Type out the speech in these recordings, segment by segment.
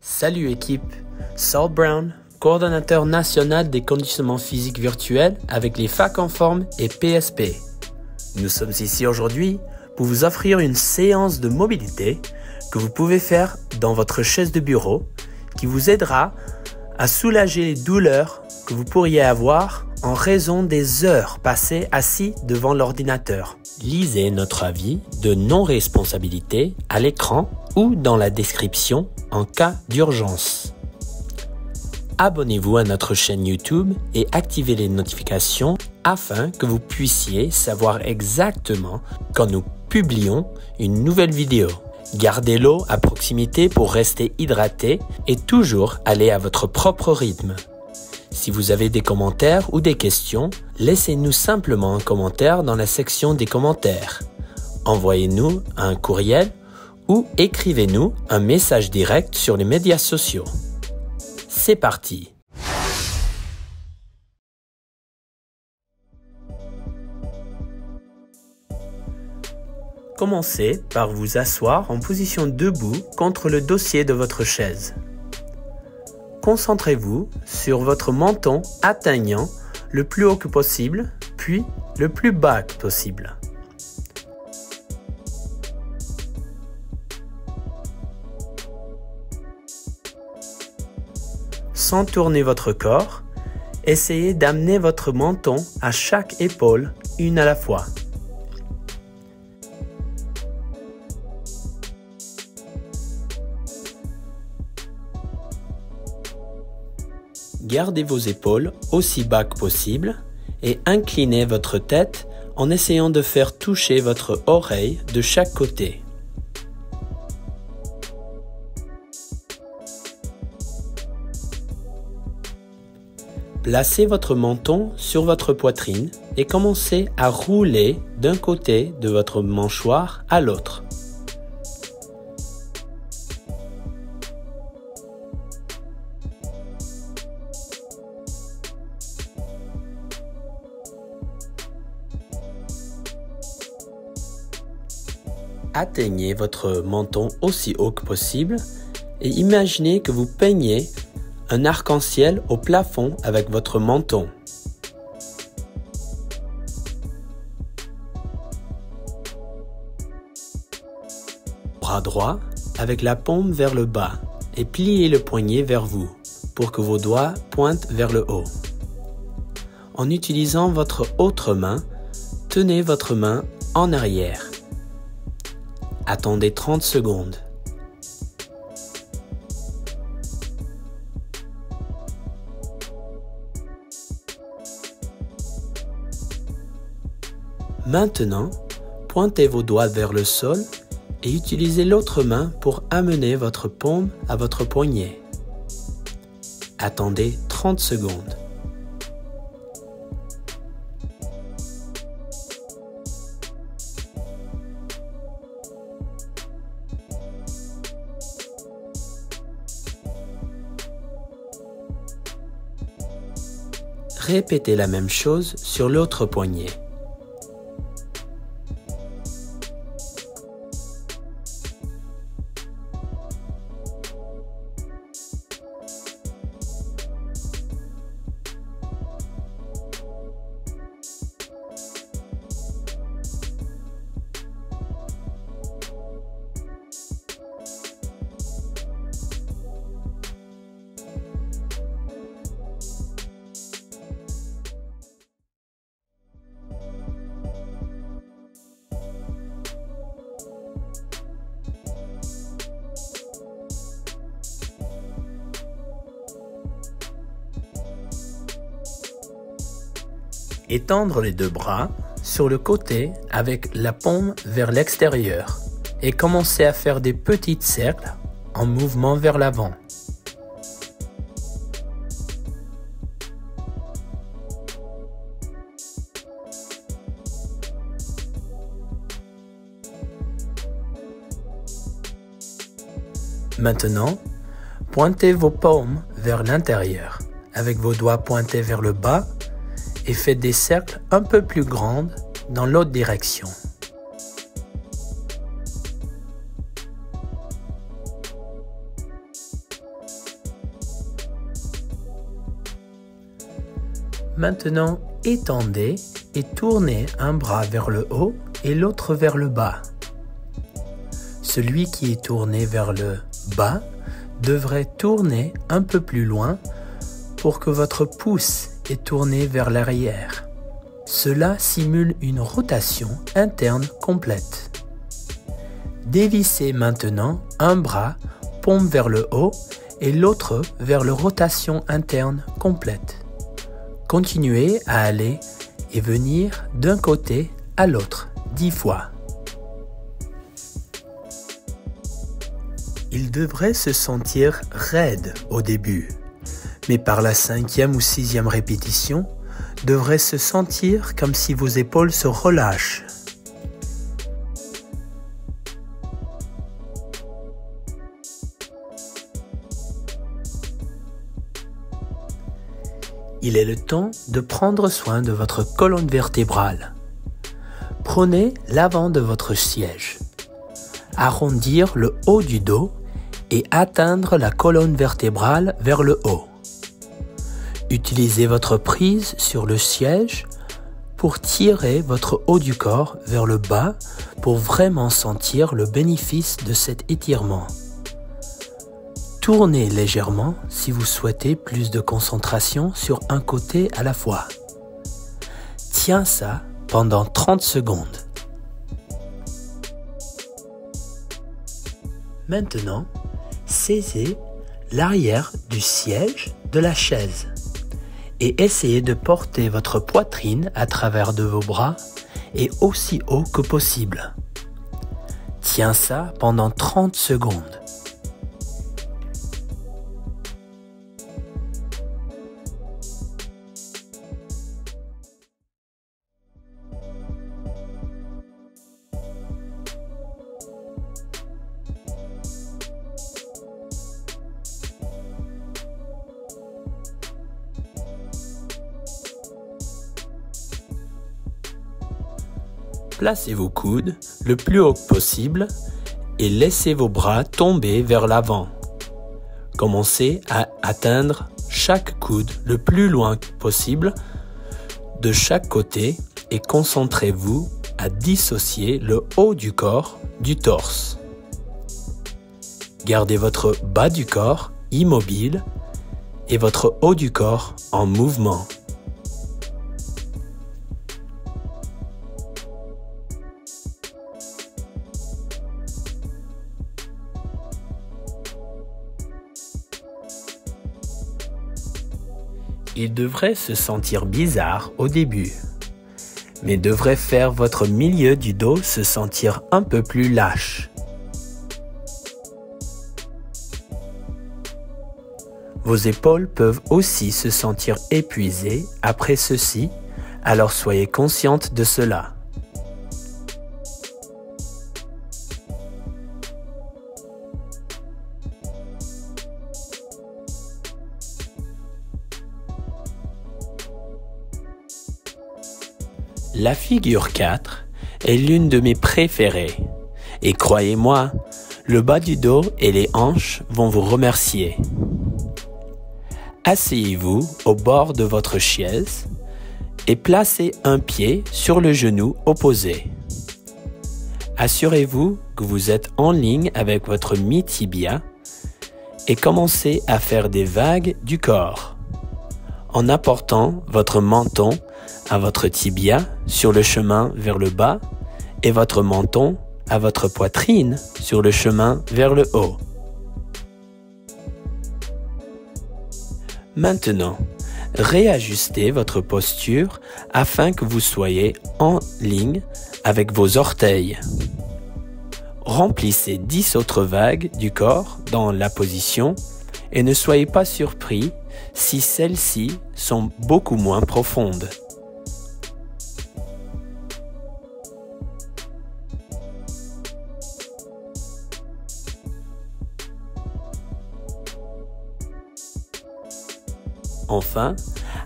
Salut équipe, Saul Brown, coordonnateur national des conditionnements physiques virtuels avec les Facs en forme et PSP. Nous sommes ici aujourd'hui pour vous offrir une séance de mobilité que vous pouvez faire dans votre chaise de bureau qui vous aidera à soulager les douleurs que vous pourriez avoir en raison des heures passées assis devant l'ordinateur. Lisez notre avis de non-responsabilité à l'écran ou dans la description en cas d'urgence. Abonnez-vous à notre chaîne YouTube et activez les notifications afin que vous puissiez savoir exactement quand nous publions une nouvelle vidéo. Gardez l'eau à proximité pour rester hydraté et toujours aller à votre propre rythme. Si vous avez des commentaires ou des questions, laissez-nous simplement un commentaire dans la section des commentaires. Envoyez-nous un courriel ou écrivez-nous un message direct sur les médias sociaux. C'est parti! Commencez par vous asseoir en position debout contre le dossier de votre chaise. Concentrez-vous sur votre menton atteignant le plus haut que possible, puis le plus bas que possible. Sans tourner votre corps, essayez d'amener votre menton à chaque épaule, une à la fois. Gardez vos épaules aussi bas que possible et inclinez votre tête en essayant de faire toucher votre oreille de chaque côté. Placez votre menton sur votre poitrine et commencez à rouler d'un côté de votre mâchoire à l'autre. Atteignez votre menton aussi haut que possible et imaginez que vous peignez un arc-en-ciel au plafond avec votre menton. Bras droit avec la paume vers le bas et pliez le poignet vers vous pour que vos doigts pointent vers le haut. En utilisant votre autre main, tenez votre main en arrière. Attendez 30 secondes. Maintenant, pointez vos doigts vers le sol et utilisez l'autre main pour amener votre paume à votre poignet. Attendez 30 secondes. Répétez la même chose sur l'autre poignet. Étendre les deux bras sur le côté avec la paume vers l'extérieur et commencer à faire des petits cercles en mouvement vers l'avant. Maintenant, pointez vos paumes vers l'intérieur avec vos doigts pointés vers le bas et faites des cercles un peu plus grands dans l'autre direction. Maintenant, étendez et tournez un bras vers le haut et l'autre vers le bas. Celui qui est tourné vers le bas devrait tourner un peu plus loin pour que votre pouce est tourné vers l'arrière. Cela simule une rotation interne complète. Dévissez maintenant un bras paume vers le haut et l'autre vers la rotation interne complète. Continuez à aller et venir d'un côté à l'autre 10 fois. Il devrait se sentir raide au début, mais par la 5e ou 6e répétition, devrait se sentir comme si vos épaules se relâchent. Il est le temps de prendre soin de votre colonne vertébrale. Prenez l'avant de votre siège. Arrondir le haut du dos et atteindre la colonne vertébrale vers le haut. Utilisez votre prise sur le siège pour tirer votre haut du corps vers le bas pour vraiment sentir le bénéfice de cet étirement. Tournez légèrement si vous souhaitez plus de concentration sur un côté à la fois. Tiens ça pendant 30 secondes. Maintenant, saisissez l'arrière du siège de la chaise et essayez de porter votre poitrine à travers de vos bras et aussi haut que possible. Tiens ça pendant 30 secondes. Placez vos coudes le plus haut possible et laissez vos bras tomber vers l'avant. Commencez à atteindre chaque coude le plus loin possible de chaque côté et concentrez-vous à dissocier le haut du corps du torse. Gardez votre bas du corps immobile et votre haut du corps en mouvement. Il devrait se sentir bizarre au début, mais devrait faire votre milieu du dos se sentir un peu plus lâche. Vos épaules peuvent aussi se sentir épuisées après ceci, alors soyez consciente de cela. La figure 4 est l'une de mes préférées et croyez-moi, le bas du dos et les hanches vont vous remercier. Asseyez-vous au bord de votre chaise et placez un pied sur le genou opposé. Assurez-vous que vous êtes en ligne avec votre mi-tibia et commencez à faire des vagues du corps en apportant votre menton à votre tibia sur le chemin vers le bas et votre menton à votre poitrine sur le chemin vers le haut. Maintenant, réajustez votre posture afin que vous soyez en ligne avec vos orteils. Remplissez 10 autres vagues du corps dans la position et ne soyez pas surpris si celles-ci sont beaucoup moins profondes. Enfin,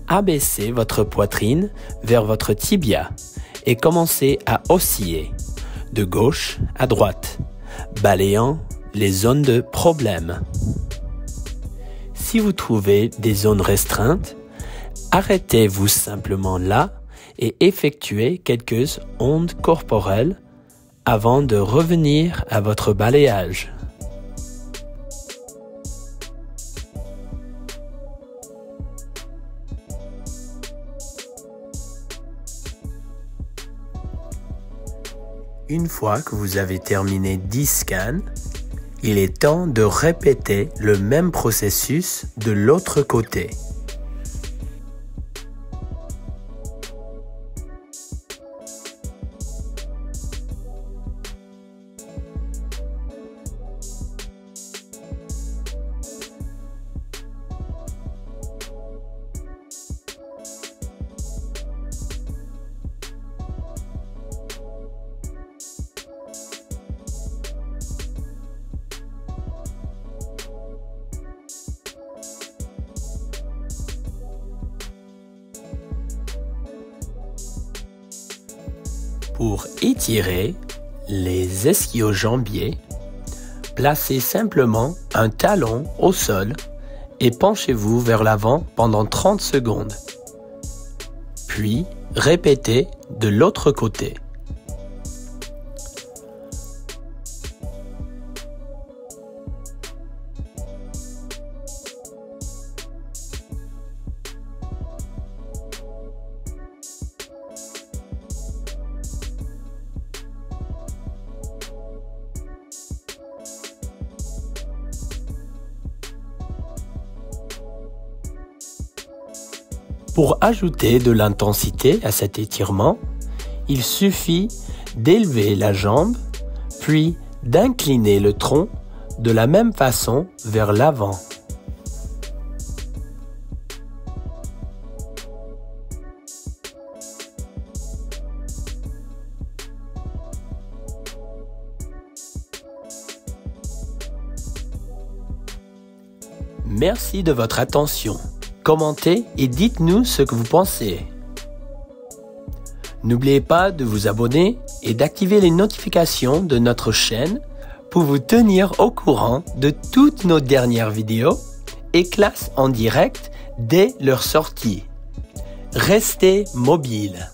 abaissez votre poitrine vers votre tibia et commencez à osciller de gauche à droite, balayant les zones de problème. Si vous trouvez des zones restreintes, Arrêtez-vous simplement là et effectuez quelques ondes corporelles avant de revenir à votre balayage. Une fois que vous avez terminé 10 scans, il est temps de répéter le même processus de l'autre côté. Pour étirer les ischio-jambiers, placez simplement un talon au sol et penchez-vous vers l'avant pendant 30 secondes. Puis, répétez de l'autre côté. Pour ajouter de l'intensité à cet étirement, il suffit d'élever la jambe, puis d'incliner le tronc de la même façon vers l'avant. Merci de votre attention. Commentez et dites-nous ce que vous pensez. N'oubliez pas de vous abonner et d'activer les notifications de notre chaîne pour vous tenir au courant de toutes nos dernières vidéos et classes en direct dès leur sortie. Restez mobiles.